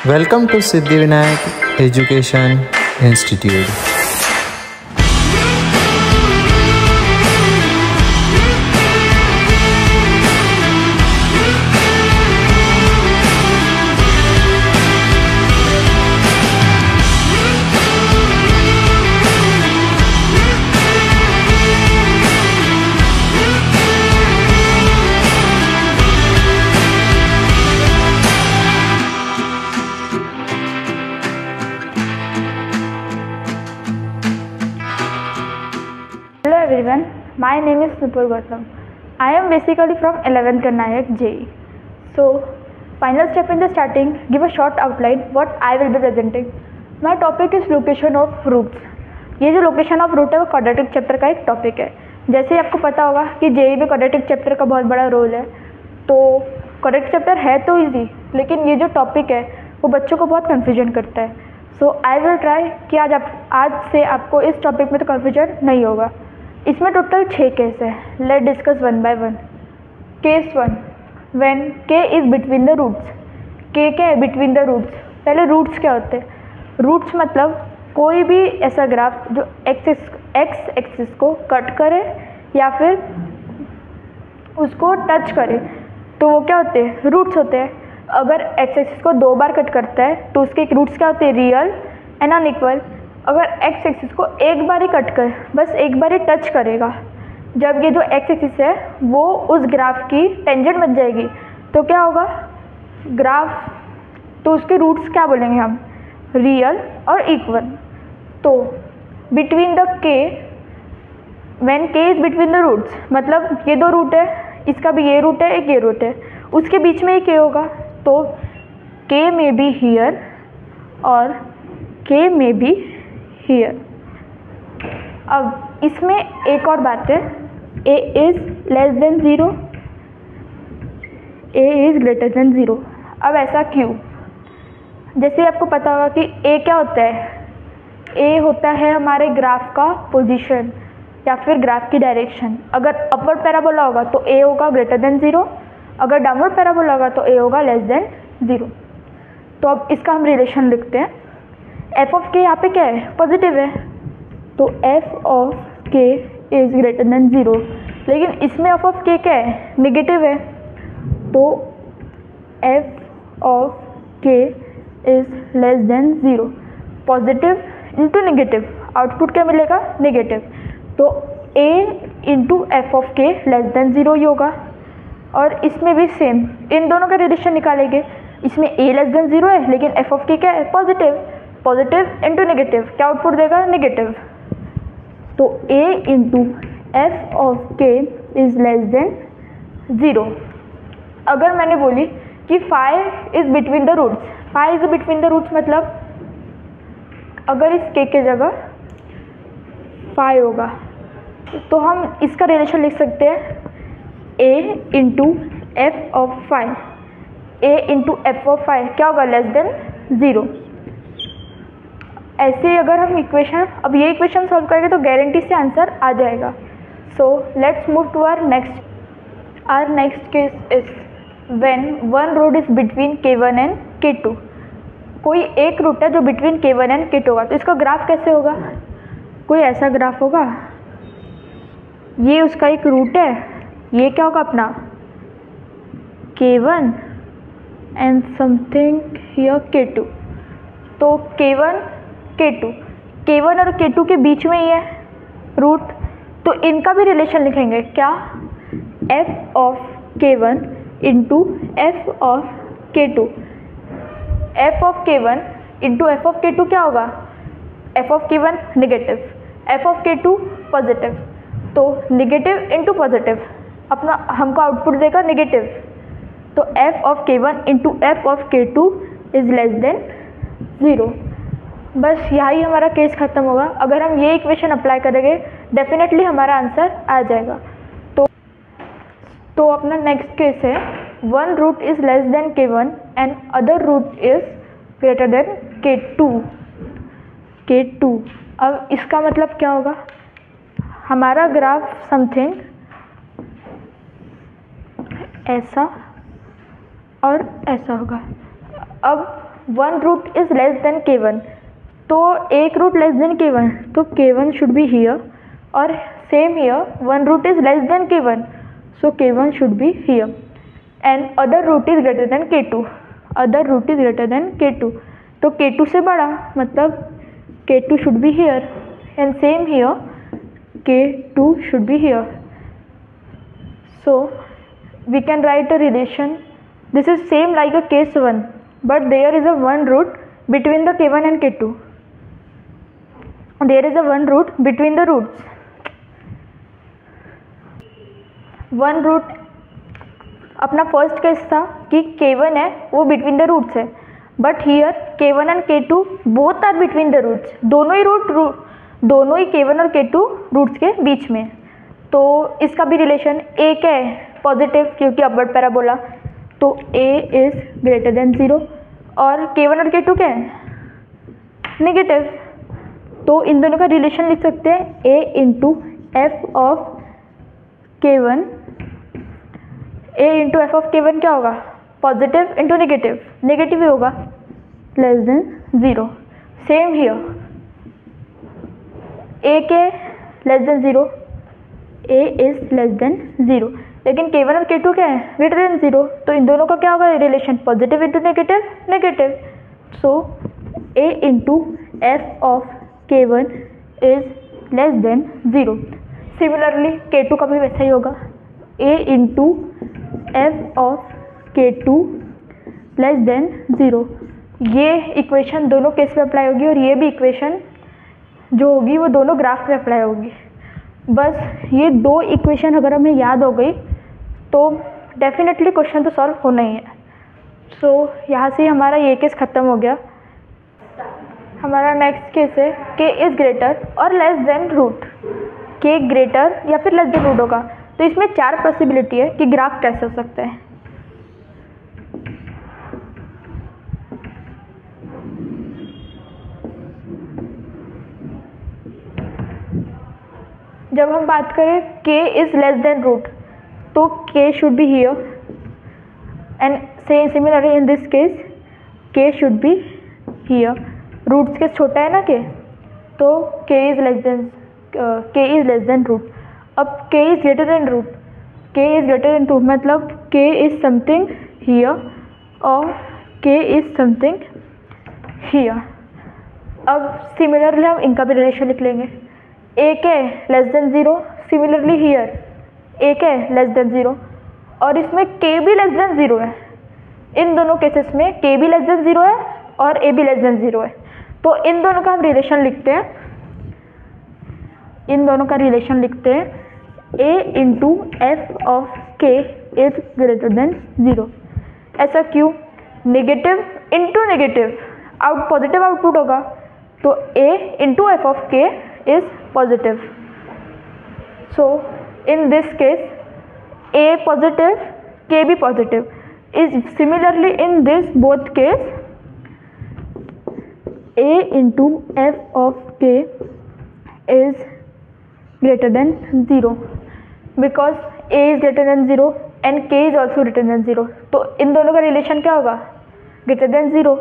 Welcome to Siddhivinayak Education Institute. Hello everyone, my name is Nupur Gautam. I am basically from 11th Karnayak JE. So, final step in the starting, give a short outline what I will be presenting. My topic is location of roots. ये जो location of root है वो quadratic chapter का एक topic है. जैसे आपको पता होगा कि जेई में क्वाड्रेटिक चैप्टर का बहुत बड़ा रोल है. तो क्वाड्रेटिक चैप्टर है तो इजी, लेकिन ये जो टॉपिक है वो बच्चों को बहुत कन्फ्यूजन करता है. सो आई विल ट्राई कि आज से आपको इस टॉपिक में तो कन्फ्यूजन नहीं होगा. इसमें टोटल 6 केस है. Let discuss one by one. Case 1, when K is between the roots. K क्या है? Between the roots. पहले रूट्स क्या होते हैं? रूट्स मतलब कोई भी ऐसा ग्राफ जो एक्स एक्सिस को कट करे या फिर उसको टच करे तो वो क्या होते हैं? रूट्स होते हैं. अगर एक्स एक्सिस को 2 बार कट करता है तो उसके रूट्स क्या होते हैं? Real and unequal. अगर एक्स एक्सिस को एक बार ही कट कर, बस एक बार ही टच करेगा, जब ये जो एक्स एक्सिस है वो उस ग्राफ की टेंजेंट बन जाएगी तो क्या होगा? ग्राफ. तो उसके रूट्स क्या बोलेंगे हम? रियल और इक्वल. तो बिटवीन द के, व्हेन के इज बिटवीन द रूट्स मतलब ये 2 रूट है, इसका भी ये रूट है, एक ये रूट है, उसके बीच में ही के होगा. तो के मे बी हियर और के मे बी हियर. अब इसमें एक और बात है, a is less than 0, a is greater than 0. अब ऐसा क्यों? जैसे आपको पता होगा कि a क्या होता है? a होता है हमारे ग्राफ का पोजीशन या फिर ग्राफ की डायरेक्शन. अगर अपवर्ड पैराबोला होगा तो a होगा ग्रेटर देन 0, अगर डाउनवर्ड पैराबोला होगा तो a होगा लेस देन 0. तो अब इसका हम रिलेशन लिखते हैं. एफ ऑफ के यहाँ पे क्या है? पॉजिटिव है, तो F of K is greater than 0. लेकिन इसमें एफ ऑफ के क्या है? नेगेटिव है, तो F of K is less than 0. Positive into negative, output क्या मिलेगा? नेगेटिव. तो a इंटू एफ ऑफ के लेस देन 0 ही होगा. और इसमें भी सेम, इन दोनों का रिलेशन निकालेंगे. इसमें a लेस देन 0 है, लेकिन एफ ऑफ के क्या है? पॉजिटिव. पॉजिटिव इंटू नेगेटिव, क्या आउटपुट देगा? नेगेटिव. तो a into F of K is less than 0. अगर मैंने बोली कि phi is between the roots, phi is between the roots मतलब अगर इस के जगह फाई होगा तो हम इसका रिलेशन लिख सकते हैं a into F of phi. a into F of phi क्या होगा? Less than 0. ऐसे अगर हम इक्वेशन, अब ये इक्वेशन सॉल्व करेंगे तो गारंटी से आंसर आ जाएगा. So let's move to our next. Our next case is when one root is between k1 and k2. कोई एक रूट है जो बिटवीन k1 एंड k2 होगा, तो इसका ग्राफ कैसे होगा? कोई ऐसा ग्राफ होगा, ये उसका एक रूट है, ये क्या होगा अपना? k1 and something here k2. तो k1 k1 और k2 के बीच में ही है रूट, तो इनका भी रिलेशन लिखेंगे. क्या? f of k1 into F of k2. f of k1 into F of k2 क्या होगा? f of k1 negative, f of k2 positive. तो नेगेटिव इंटू पॉजिटिव अपना हमको आउटपुट देगा नेगेटिव. तो f of k1 into F of k2 is less than 0. बस यही हमारा केस ख़त्म होगा. अगर हम ये इक्वेशन अप्लाई करेंगे डेफिनेटली हमारा आंसर आ जाएगा. तो अपना नेक्स्ट केस है, one root is less than k1 and other root is greater than k2. अब इसका मतलब क्या होगा? हमारा ग्राफ समथिंग ऐसा और ऐसा होगा. अब one root is less than k1, तो एक रूट लेस देन k1, तो k1 शुड बी हियर, और same here one root is less than k1, so k1 should be here, and other root is greater than k2, other root is greater than k2, तो k2 से बड़ा मतलब k2 should be here, and same here k2 should be here. So we can write a relation. This is same like a case 1, but there is a one root between the k1 and k2. There is a one root between the roots. One root अपना first case था कि k1 है वो between the roots है, but here k1 and k2 both are between the roots, दोनों ही k1 और k2 roots के बीच में, तो इसका भी रिलेशन a क्या है, पॉजिटिव, क्योंकि अपवर्ड पैराबोला, तो a इज ग्रेटर देन 0, और k1 और k2 क्या है, नेगेटिव, तो इन दोनों का रिलेशन लिख सकते हैं a into F of k1, a into F of k1 क्या होगा, पॉजिटिव इंटू नेगेटिव, नेगेटिव ही होगा, less than 0, same here a के less than 0, a is less than 0, लेकिन k1 और k2 क्या है, ग्रेटर देन 0, तो इन दोनों का क्या होगा relation, positive into negative, negative, so a into F of k1 is less than 0. Similarly k2 का भी वैसा ही होगा, a into F of k2 less than 0. ये इक्वेशन दोनों केस में अप्लाई होगी, और ये भी इक्वेशन जो होगी वो दोनों ग्राफ में अप्लाई होगी. बस ये दो इक्वेशन अगर हमें याद हो गई तो डेफिनेटली क्वेश्चन तो सॉल्व होना ही है. सो यहाँ से हमारा ये केस ख़त्म हो गया. हमारा नेक्स्ट केस है k इज़ ग्रेटर और less than root. k greater या फिर लेस देन रूट होगा, तो इसमें 4 पॉसिबिलिटी है कि ग्राफ कैसे हो सकता है. जब हम बात करें k is less than root, तो k should be here, and similarly in this case k should be here. Roots के छोटा है ना k, तो k is less than root. अब k is greater than root, k is greater than root मतलब k is something here और k is something here. अब similarly हम इनका भी रिलेशन लिख लेंगे. a के less than 0, similarly here a के लेस देन 0, और इसमें k भी लेस देन 0 है. इन दोनों केसेस में k भी लेस देन 0 है और a भी लेस देन 0 है, तो इन दोनों का हम रिलेशन लिखते हैं. इन दोनों का रिलेशन लिखते हैं a into F of k is greater than 0. ऐसा क्यों, negative into negative, positive output होगा, तो a into F of k is positive. So in this case a positive, k be positive. Is similarly in this both case a into f of k is greater than 0, because a is greater than 0 and k is also greater than 0. तो इन दोनों का relation क्या होगा, greater than 0.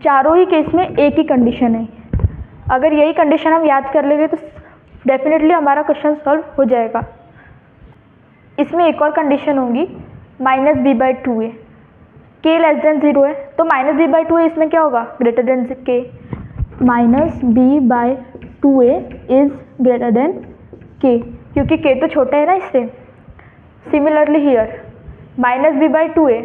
चारों ही case में एक ही condition है. अगर यही कंडीशन हम याद कर लेंगे तो डेफिनेटली हमारा क्वेश्चन सॉल्व हो जाएगा. इसमें एक और कंडीशन होगी -b/2a. k लेस देन 0 है, तो -b/2a इसमें क्या होगा, greater than k. -b/2a is greater then k, क्योंकि k तो छोटा है ना इससे. सिमिलरली हियर -b/2a,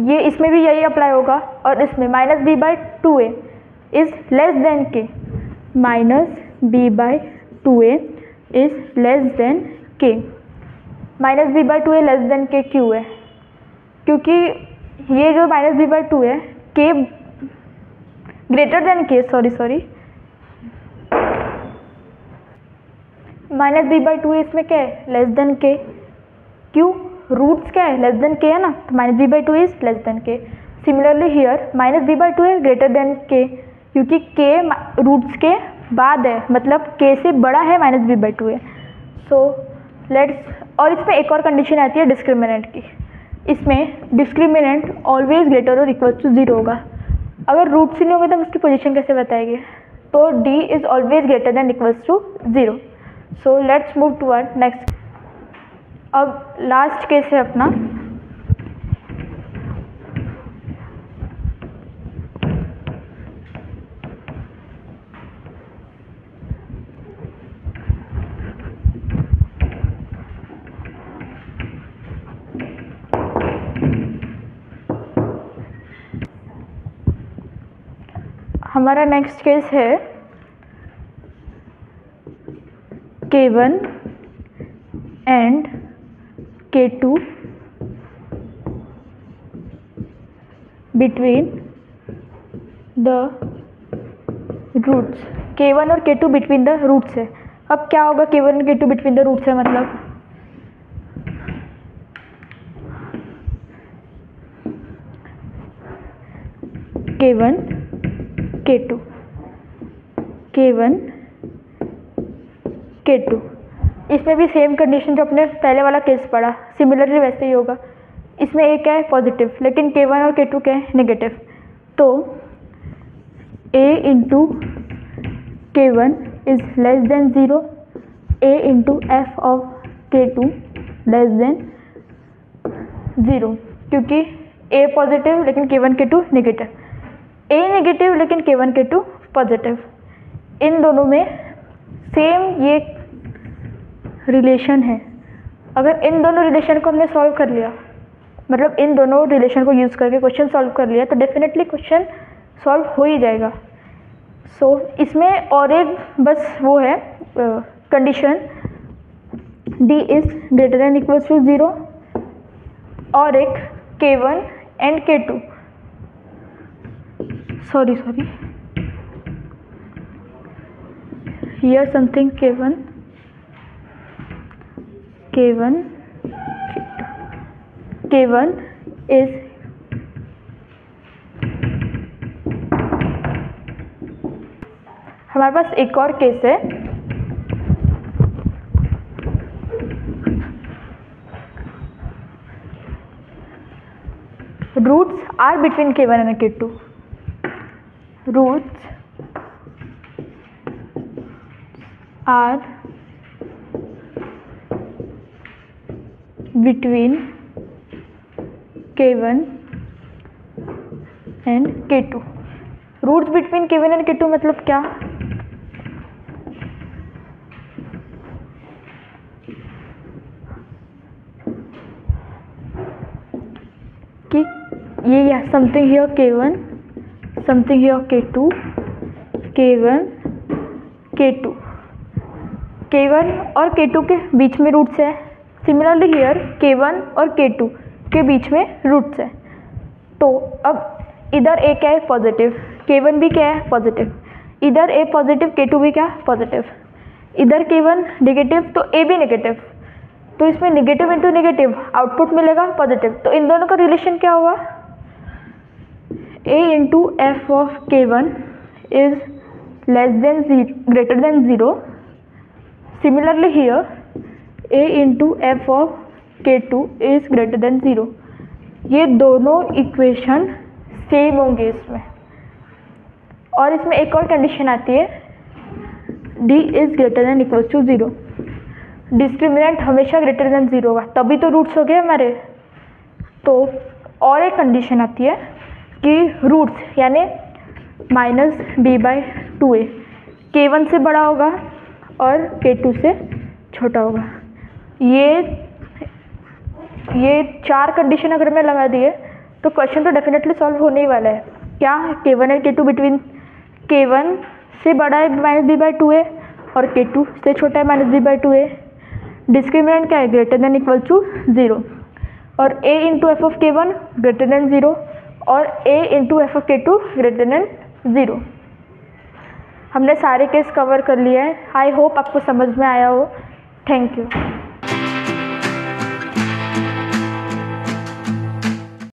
ये इसमें भी यही अप्लाई होगा, और इसमें -b/2a is less than k, -b/2a is less than k. -b/2a less than k क्यों है, क्योंकि ये जो -b/2 है k greater than k, sorry -b/2 इसमें क्या है, लेस देन k. क्यों, रूट्स क्या है, लेस देन k है ना, तो -b/2 is less then k. Similarly here -b/2 है ग्रेटर देन k, क्योंकि k रूट्स के बाद है, मतलब k से बड़ा है -b/2 है. सो लेट्स, और इसमें एक और कंडीशन आती है डिस्क्रिमिनेंट की. इसमें डिस्क्रिमिनेंट ऑलवेज ग्रेटर और इक्वल टू 0 होगा। अगर रूट से नहीं होगा तो हम उसकी पोजीशन कैसे बताएंगे? तो d is always greater than equals to 0। So let's move to our next. अब लास्ट केस है अपना हमारा नेक्स्ट केस है K1 and K2 between the roots. K1 और K2 बिटवीन द रूट्स है। अब क्या होगा K1 और K2 बिटवीन द रूट्स है मतलब K1 K2 K1 K2। इसमें भी सेम कंडीशन जो अपने पहले वाला केस पढ़ा, सिमिलरली वैसे ही होगा। इसमें एक है पॉजिटिव लेकिन K1 और K2 क्या है नेगेटिव। तो A into K1 is less than 0, A into F of K2 less than 0, क्योंकि A पॉजिटिव लेकिन K1 K2 negative, A negative लेकिन K1 K2 पॉजिटिव। इन दोनों में सेम ये रिलेशन है। अगर इन दोनों रिलेशन को हमने सॉल्व कर लिया, मतलब इन दोनों रिलेशन को यूज़ करके क्वेश्चन सॉल्व कर लिया, तो डेफिनेटली क्वेश्चन सॉल्व हो ही जाएगा। सो इसमें और एक बस वो है condition D is greater than equals to 0 और एक K1 and K2 sorry here something K1 is हमारे पास एक और केस है roots are between K1 and K2। roots are between K1 and K2। Roots between K1 and K2 मतलब क्या? कि ये something here K1 something here K2 K1 K2 K1 और K2 के बीच में रूट्स है। सिमिलरली हियर K1 और K2 के बीच में रूट्स है। तो अब इधर A क्या है पॉजिटिव, K1 भी क्या है पॉजिटिव, इधर A पॉजिटिव K2 भी क्या पॉजिटिव, इधर K1 नेगेटिव तो A भी नेगेटिव, तो इसमें नेगेटिव इंटू नेगेटिव आउटपुट मिलेगा पॉजिटिव। तो इन दोनों का रिलेशन क्या हुआ? A into F of K1 is less then greater than 0। Similarly here A into F of K2 is greater than 0। ये दोनों इक्वेशन सेम होंगे इसमें। और इसमें एक और कंडीशन आती है D is greater than equal to 0। Discriminant हमेशा ग्रेटर देन 0 होगा, तभी तो रूट्स हो गए हमारे। तो और एक कंडीशन आती है कि रूट्स यानी -b/2a K1 से बड़ा होगा और K2 से छोटा होगा। ये 4 कंडीशन अगर मैं लगा दिए तो क्वेश्चन तो डेफिनेटली सॉल्व होने ही वाला है। क्या? K1 and K2 between K1 से बड़ा है -b/2a और K2 से छोटा है -b/2a। डिस्क्रिमिनेंट क्या है? ग्रेटर देन इक्वल टू 0 और A into F of K1 greater than 0 और A into F of K2 greater than 0। हमने सारे केस कवर कर लिए हैं। आई होप आपको समझ में आया हो। Thank you.